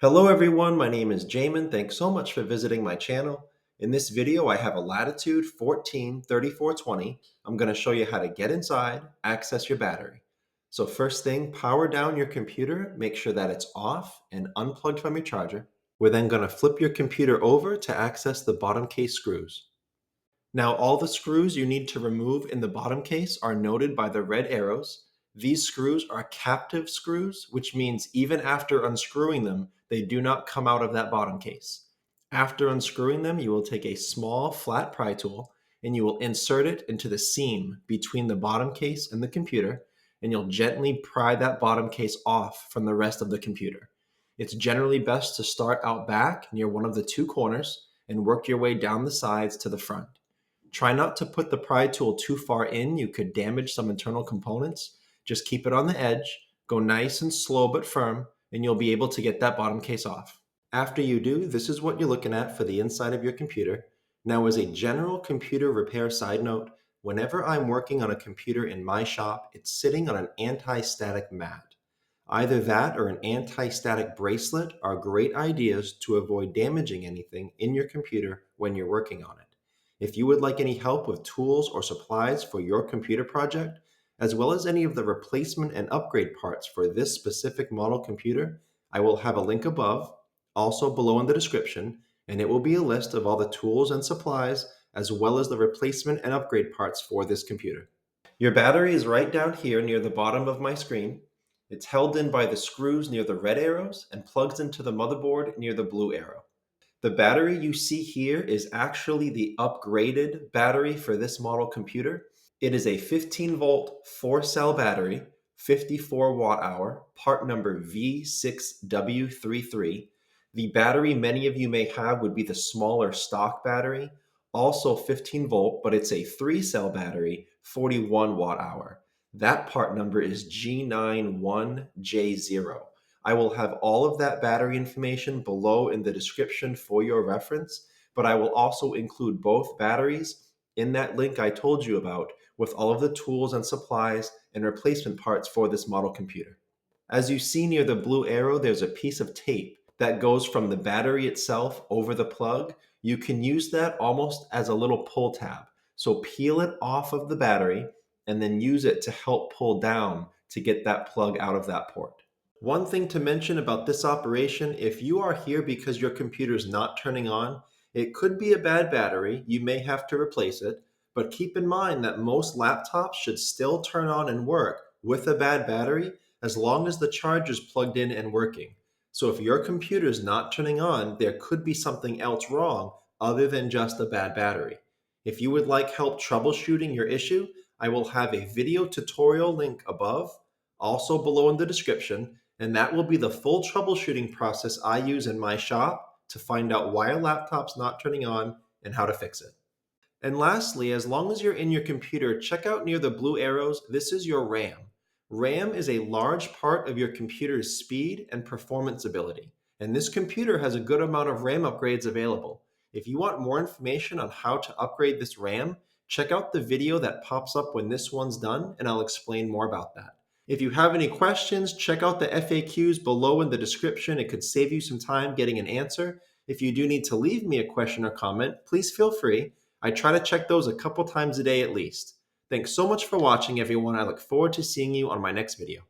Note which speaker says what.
Speaker 1: Hello everyone, my name is Jamin. Thanks so much for visiting my channel. In this video, I have a Latitude 14-3420. I'm going to show you how to get inside, access your battery. So first thing, power down your computer, make sure that it's off and unplugged from your charger. We're then going to flip your computer over to access the bottom case screws. Now, all the screws you need to remove in the bottom case are noted by the red arrows. These screws are captive screws, which means even after unscrewing them, they do not come out of that bottom case. After unscrewing them, you will take a small flat pry tool and you will insert it into the seam between the bottom case and the computer, and you'll gently pry that bottom case off from the rest of the computer. It's generally best to start out back near one of the two corners and work your way down the sides to the front. Try not to put the pry tool too far in. You could damage some internal components. Just keep it on the edge, go nice and slow but firm, and you'll be able to get that bottom case off. After you do, this is what you're looking at for the inside of your computer. Now, as a general computer repair side note, whenever I'm working on a computer in my shop, it's sitting on an anti-static mat. Either that or an anti-static bracelet are great ideas to avoid damaging anything in your computer when you're working on it. If you would like any help with tools or supplies for your computer project, as well as any of the replacement and upgrade parts for this specific model computer, I will have a link above, also below in the description, and it will be a list of all the tools and supplies, as well as the replacement and upgrade parts for this computer. Your battery is right down here near the bottom of my screen. It's held in by the screws near the red arrows and plugs into the motherboard near the blue arrow. The battery you see here is actually the upgraded battery for this model computer. It is a 15 volt 4-cell battery, 54 watt hour, part number V6W33. The battery many of you may have would be the smaller stock battery, also 15 volt, but it's a 3-cell battery, 41 watt hour. That part number is G91J0. I will have all of that battery information below in the description for your reference, but I will also include both batteries in that link I told you about with all of the tools and supplies and replacement parts for this model computer. As you see near the blue arrow, there's a piece of tape that goes from the battery itself over the plug. You can use that almost as a little pull tab. So peel it off of the battery and then use it to help pull down to get that plug out of that port. One thing to mention about this operation, if you are here because your computer is not turning on, it could be a bad battery. You may have to replace it, but keep in mind that most laptops should still turn on and work with a bad battery as long as the charger is plugged in and working. So if your computer is not turning on, there could be something else wrong other than just a bad battery. If you would like help troubleshooting your issue, I will have a video tutorial link above, also below in the description, and that will be the full troubleshooting process I use in my shop to find out why a laptop's not turning on and how to fix it. And lastly, as long as you're in your computer, check out near the blue arrows, this is your RAM. RAM is a large part of your computer's speed and performance ability, and this computer has a good amount of RAM upgrades available. If you want more information on how to upgrade this RAM, check out the video that pops up when this one's done, and I'll explain more about that. If you have any questions, check out the FAQs below in the description. It could save you some time getting an answer. If you do need to leave me a question or comment, please feel free. I try to check those a couple times a day at least. Thanks so much for watching, everyone. I look forward to seeing you on my next video.